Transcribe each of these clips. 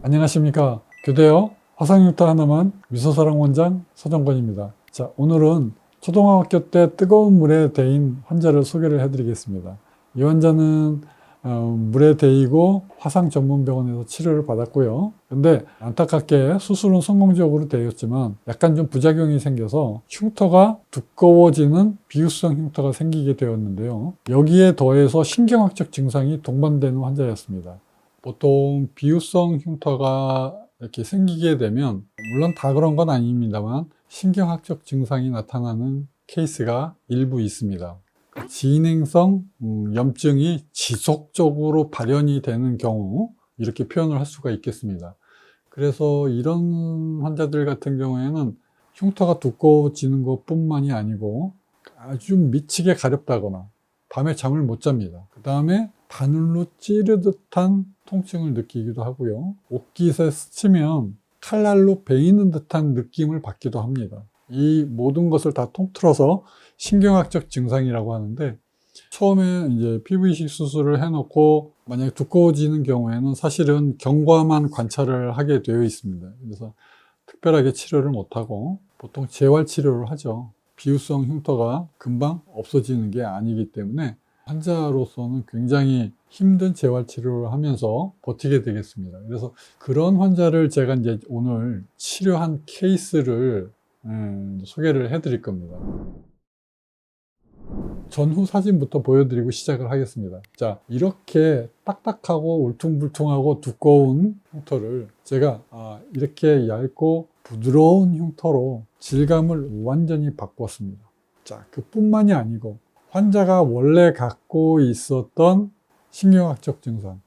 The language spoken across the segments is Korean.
안녕하십니까. 교대요 화상흉터 하나만 미소사랑 원장 서정권입니다. 자, 오늘은 초등학교 때 뜨거운 물에 데인 환자를 소개를 해드리겠습니다. 이 환자는 물에 데이고 화상 전문병원에서 치료를 받았고요. 근데 안타깝게 수술은 성공적으로 되었지만 약간 좀 부작용이 생겨서 흉터가 두꺼워지는 비유성 흉터가 생기게 되었는데요. 여기에 더해서 신경학적 증상이 동반되는 환자였습니다. 보통 비유성 흉터가 이렇게 생기게 되면 물론 다 그런 건 아닙니다만 신경학적 증상이 나타나는 케이스가 일부 있습니다. 진행성 염증이 지속적으로 발현이 되는 경우 이렇게 표현을 할 수가 있겠습니다. 그래서 이런 환자들 같은 경우에는 흉터가 두꺼워지는 것 뿐만이 아니고 아주 미치게 가렵다거나 밤에 잠을 못 잡니다. 그 다음에 바늘로 찌르듯한 통증을 느끼기도 하고요. 옷깃에 스치면 칼날로 베이는 듯한 느낌을 받기도 합니다. 이 모든 것을 다 통틀어서 신경학적 증상이라고 하는데, 처음에 이제 피부 이식 수술을 해놓고 만약에 두꺼워지는 경우에는 사실은 경과만 관찰을 하게 되어 있습니다. 그래서 특별하게 치료를 못하고 보통 재활 치료를 하죠. 비유성 흉터가 금방 없어지는 게 아니기 때문에 환자로서는 굉장히 힘든 재활 치료를 하면서 버티게 되겠습니다. 그래서 그런 환자를 제가 이제 오늘 치료한 케이스를 소개를 해드릴 겁니다. 전후 사진부터 보여드리고 시작을 하겠습니다. 자, 이렇게 딱딱하고 울퉁불퉁하고 두꺼운 흉터를 제가 이렇게 얇고 부드러운 흉터로 질감을 완전히 바꿨습니다. 자, 그뿐만이 아니고 환자가 원래 갖고 있었던 신경학적 증상,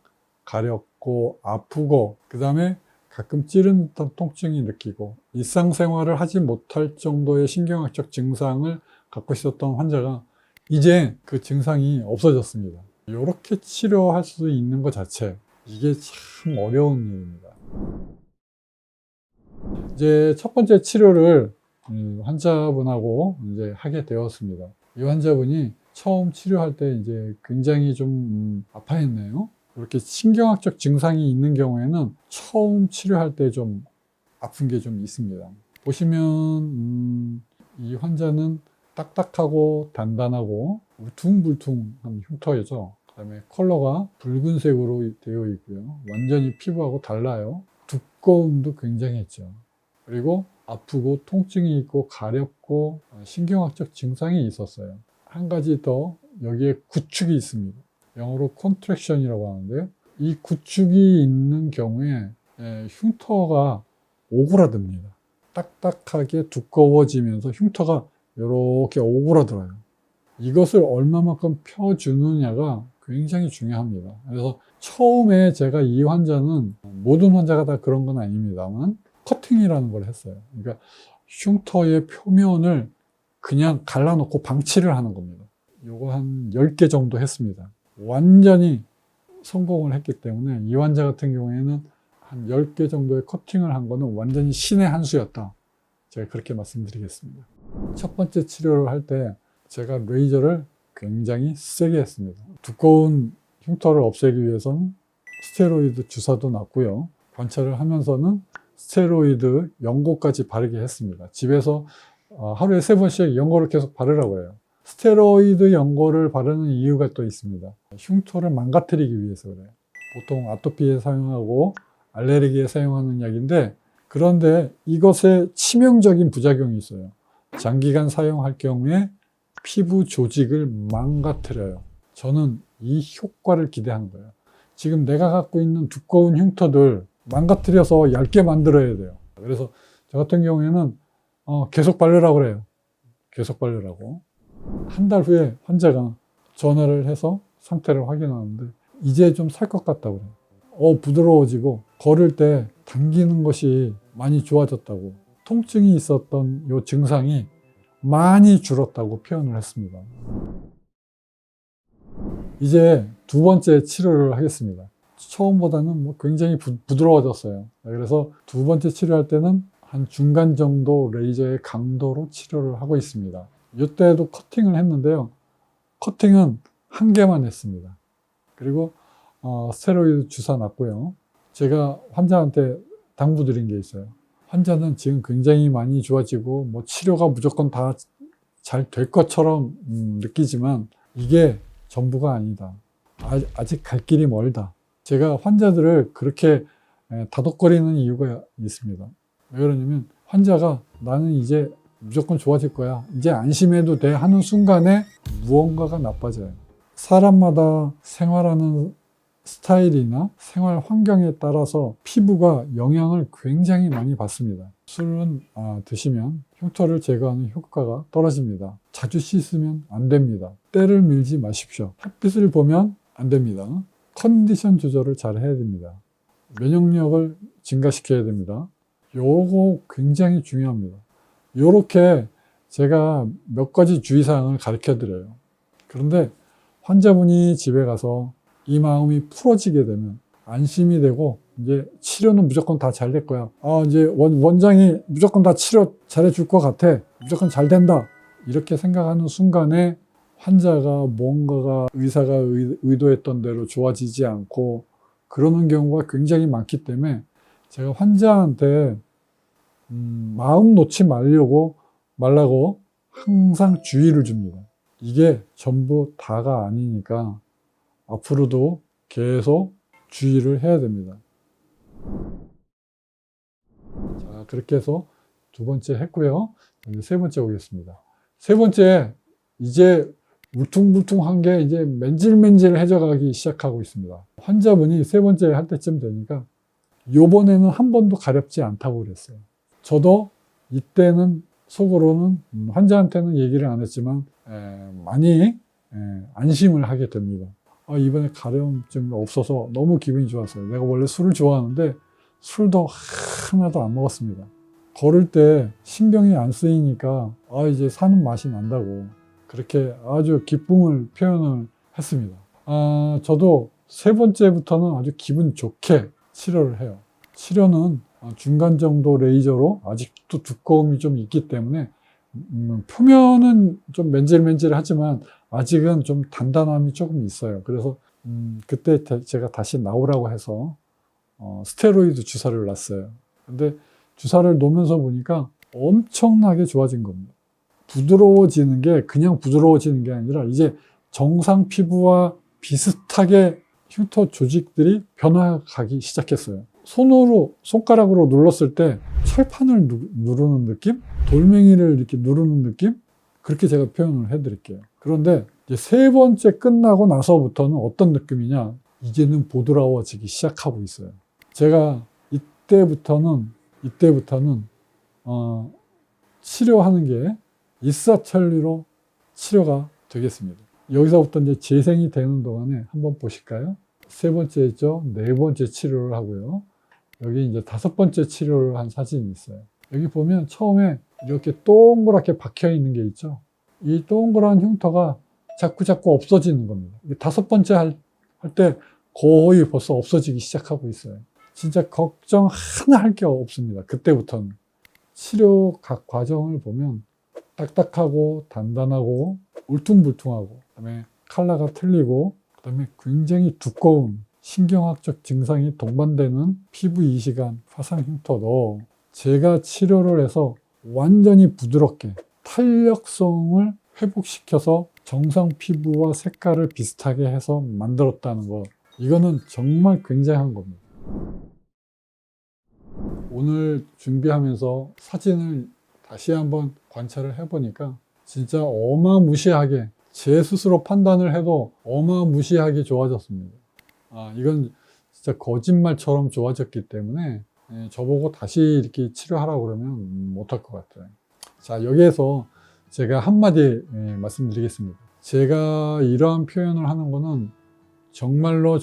가렵고 아프고 그 다음에 가끔 찌르는 듯한 통증이 느끼고 일상생활을 하지 못할 정도의 신경학적 증상을 갖고 있었던 환자가 이제 그 증상이 없어졌습니다. 이렇게 치료할 수 있는 것 자체, 이게 참 어려운 일입니다. 이제 첫 번째 치료를 환자분하고 이제 하게 되었습니다. 이 환자분이 처음 치료할 때 이제 굉장히 좀 아파했네요. 이렇게 신경학적 증상이 있는 경우에는 처음 치료할 때 좀 아픈 게 좀 있습니다. 보시면 이 환자는 딱딱하고 단단하고 울퉁불퉁한 흉터이죠. 그 다음에 컬러가 붉은색으로 되어 있고요. 완전히 피부하고 달라요. 두꺼움도 굉장했죠. 그리고 아프고 통증이 있고 가렵고 신경학적 증상이 있었어요. 한 가지 더 여기에 구축이 있습니다. 영어로 contraction이라고 하는데요. 이 구축이 있는 경우에 흉터가 오그라듭니다. 딱딱하게 두꺼워지면서 흉터가 이렇게 오그라들어요. 이것을 얼마만큼 펴주느냐가 굉장히 중요합니다. 그래서 처음에 제가 이 환자는 모든 환자가 다 그런 건 아닙니다만 커팅이라는 걸 했어요. 그러니까 흉터의 표면을 그냥 갈라놓고 방치를 하는 겁니다. 요거 한 10개 정도 했습니다. 완전히 성공을 했기 때문에 이 환자 같은 경우에는 한 10개 정도의 커팅을 한 거는 완전히 신의 한 수였다. 제가 그렇게 말씀드리겠습니다. 첫 번째 치료를 할 때 제가 레이저를 굉장히 세게 했습니다. 두꺼운 흉터를 없애기 위해서는 스테로이드 주사도 놨고요. 관찰을 하면서는 스테로이드 연고까지 바르게 했습니다. 집에서 하루에 3번씩 연고를 계속 바르라고 해요. 스테로이드 연고를 바르는 이유가 또 있습니다. 흉터를 망가뜨리기 위해서 그래요. 보통 아토피에 사용하고 알레르기에 사용하는 약인데, 그런데 이것에 치명적인 부작용이 있어요. 장기간 사용할 경우에 피부 조직을 망가뜨려요. 저는 이 효과를 기대한 거예요. 지금 내가 갖고 있는 두꺼운 흉터들 망가뜨려서 얇게 만들어야 돼요. 그래서 저 같은 경우에는 계속 바르라고 그래요. 계속 바르라고. 한 달 후에 환자가 전화를 해서 상태를 확인하는데 이제 좀 살 것 같다고 그래요. 부드러워지고 걸을 때 당기는 것이 많이 좋아졌다고, 통증이 있었던 이 증상이 많이 줄었다고 표현을 했습니다. 이제 두 번째 치료를 하겠습니다. 처음보다는 굉장히 부드러워졌어요. 그래서 두 번째 치료할 때는 한 중간 정도 레이저의 강도로 치료를 하고 있습니다. 이때도 커팅을 했는데요. 커팅은 한 개만 했습니다. 그리고 스테로이드 주사 놨고요. 제가 환자한테 당부드린 게 있어요. 환자는 지금 굉장히 많이 좋아지고 뭐 치료가 무조건 다 잘 될 것처럼 느끼지만 이게 전부가 아니다. 아직 갈 길이 멀다. 제가 환자들을 그렇게 다독거리는 이유가 있습니다. 왜 그러냐면 환자가 나는 이제 무조건 좋아질 거야, 이제 안심해도 돼 하는 순간에 무언가가 나빠져요. 사람마다 생활하는 스타일이나 생활 환경에 따라서 피부가 영향을 굉장히 많이 받습니다. 술은 드시면 흉터를 제거하는 효과가 떨어집니다. 자주 씻으면 안 됩니다. 때를 밀지 마십시오. 햇빛을 보면 안 됩니다. 컨디션 조절을 잘 해야 됩니다. 면역력을 증가시켜야 됩니다. 요거 굉장히 중요합니다. 요렇게 제가 몇 가지 주의사항을 가르쳐 드려요. 그런데 환자분이 집에 가서 이 마음이 풀어지게 되면 안심이 되고 이제 치료는 무조건 다 잘 될 거야. 이제 원장이 무조건 다 치료 잘해 줄 것 같아. 무조건 잘 된다. 이렇게 생각하는 순간에 환자가 뭔가가 의사가 의도했던 대로 좋아지지 않고 그러는 경우가 굉장히 많기 때문에 제가 환자한테 마음 놓지 말라고 항상 주의를 줍니다. 이게 전부 다가 아니니까 앞으로도 계속 주의를 해야 됩니다. 자, 그렇게 해서 두 번째 했고요. 이제 세 번째 오겠습니다. 세 번째, 이제 울퉁불퉁한 게 이제 맨질맨질해져 가기 시작하고 있습니다. 환자분이 세 번째 할 때쯤 되니까 요번에는 한 번도 가렵지 않다고 그랬어요. 저도 이때는 속으로는 환자한테는 얘기를 안 했지만 많이 안심을 하게 됩니다. 이번에 가려움증이 없어서 너무 기분이 좋았어요. 내가 원래 술을 좋아하는데 술도 하나도 안 먹었습니다. 걸을 때 신경이 안 쓰이니까 이제 사는 맛이 난다고 그렇게 아주 기쁨을 표현을 했습니다. 저도 세 번째부터는 아주 기분 좋게 치료를 해요. 치료는 중간 정도 레이저로 아직도 두꺼움이 좀 있기 때문에 표면은 좀 맨질맨질하지만 아직은 좀 단단함이 조금 있어요. 그래서 그때 제가 다시 나오라고 해서 스테로이드 주사를 놨어요. 근데 주사를 놓으면서 보니까 엄청나게 좋아진 겁니다. 부드러워지는 게 그냥 부드러워지는 게 아니라 이제 정상 피부와 비슷하게 흉터 조직들이 변화가기 시작했어요. 손가락으로 눌렀을 때 철판을 누르는 느낌? 돌멩이를 이렇게 누르는 느낌? 그렇게 제가 표현을 해드릴게요. 그런데 이제 세 번째 끝나고 나서부터는 어떤 느낌이냐? 이제는 부드러워지기 시작하고 있어요. 제가 이때부터는 치료하는 게 일사천리로 치료가 되겠습니다. 여기서부터 이제 재생이 되는 동안에 한번 보실까요? 세 번째 했죠. 네 번째 치료를 하고요. 여기 이제 다섯 번째 치료를 한 사진이 있어요. 여기 보면 처음에 이렇게 동그랗게 박혀 있는 게 있죠. 이 동그란 흉터가 자꾸 없어지는 겁니다. 다섯 번째 할 때 거의 벌써 없어지기 시작하고 있어요. 진짜 걱정 하나 할 게 없습니다. 그때부터는. 치료 각 과정을 보면 딱딱하고 단단하고 울퉁불퉁하고 그다음에 컬러가 틀리고 그다음에 굉장히 두꺼운 신경학적 증상이 동반되는 피부 이식한 화상 흉터도 제가 치료를 해서 완전히 부드럽게 탄력성을 회복시켜서 정상 피부와 색깔을 비슷하게 해서 만들었다는 것, 이거는 정말 굉장한 겁니다. 오늘 준비하면서 사진을 다시 한번 관찰을 해보니까 진짜 어마무시하게 제 스스로 판단을 해도 어마무시하게 좋아졌습니다. 이건 진짜 거짓말처럼 좋아졌기 때문에 저보고 다시 이렇게 치료하라고 그러면 못할 것 같아요. 자, 여기에서 제가 한마디 말씀드리겠습니다. 제가 이러한 표현을 하는 거는 정말로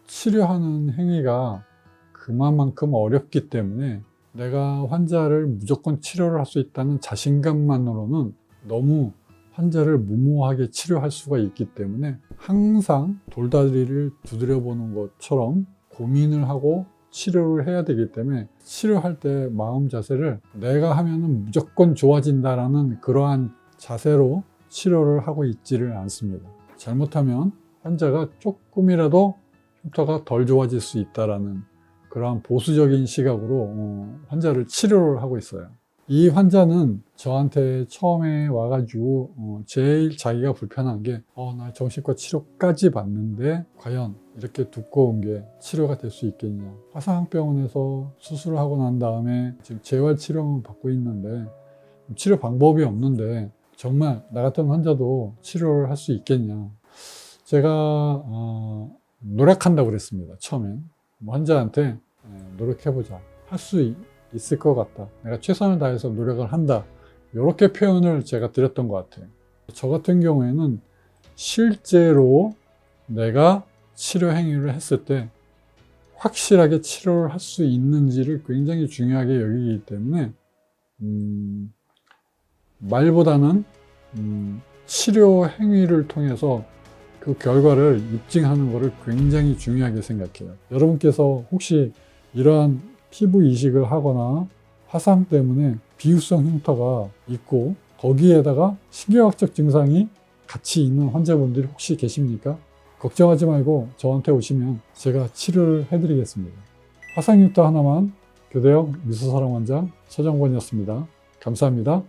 치료하는 행위가 그만큼 어렵기 때문에 내가 환자를 무조건 치료를 할 수 있다는 자신감만으로는 너무 환자를 무모하게 치료할 수가 있기 때문에 항상 돌다리를 두드려 보는 것처럼 고민을 하고 치료를 해야 되기 때문에 치료할 때 마음 자세를 내가 하면은 무조건 좋아진다라는 그러한 자세로 치료를 하고 있지를 않습니다. 잘못하면 환자가 조금이라도 흉터가 덜 좋아질 수 있다라는 그러한 보수적인 시각으로 환자를 치료를 하고 있어요. 이 환자는 저한테 처음에 와가지고 제일 자기가 불편한 게 나 정신과 치료까지 받는데 과연 이렇게 두꺼운 게 치료가 될 수 있겠냐. 화상병원에서 수술을 하고 난 다음에 지금 재활치료만 받고 있는데 치료 방법이 없는데 정말 나 같은 환자도 치료를 할 수 있겠냐. 제가 노력한다고 그랬습니다. 처음엔 환자한테 노력해보자, 할 수 있을 것 같다, 내가 최선을 다해서 노력을 한다, 이렇게 표현을 제가 드렸던 것 같아요. 저 같은 경우에는 실제로 내가 치료 행위를 했을 때 확실하게 치료를 할 수 있는지를 굉장히 중요하게 여기기 때문에 말보다는 치료 행위를 통해서 그 결과를 입증하는 것을 굉장히 중요하게 생각해요. 여러분께서 혹시 이러한 피부 이식을 하거나 화상 때문에 비유성 흉터가 있고 거기에다가 신경학적 증상이 같이 있는 환자분들이 혹시 계십니까? 걱정하지 말고 저한테 오시면 제가 치료를 해드리겠습니다. 화상 흉터 하나만 교대형 미소사랑 원장 서정권이었습니다. 감사합니다.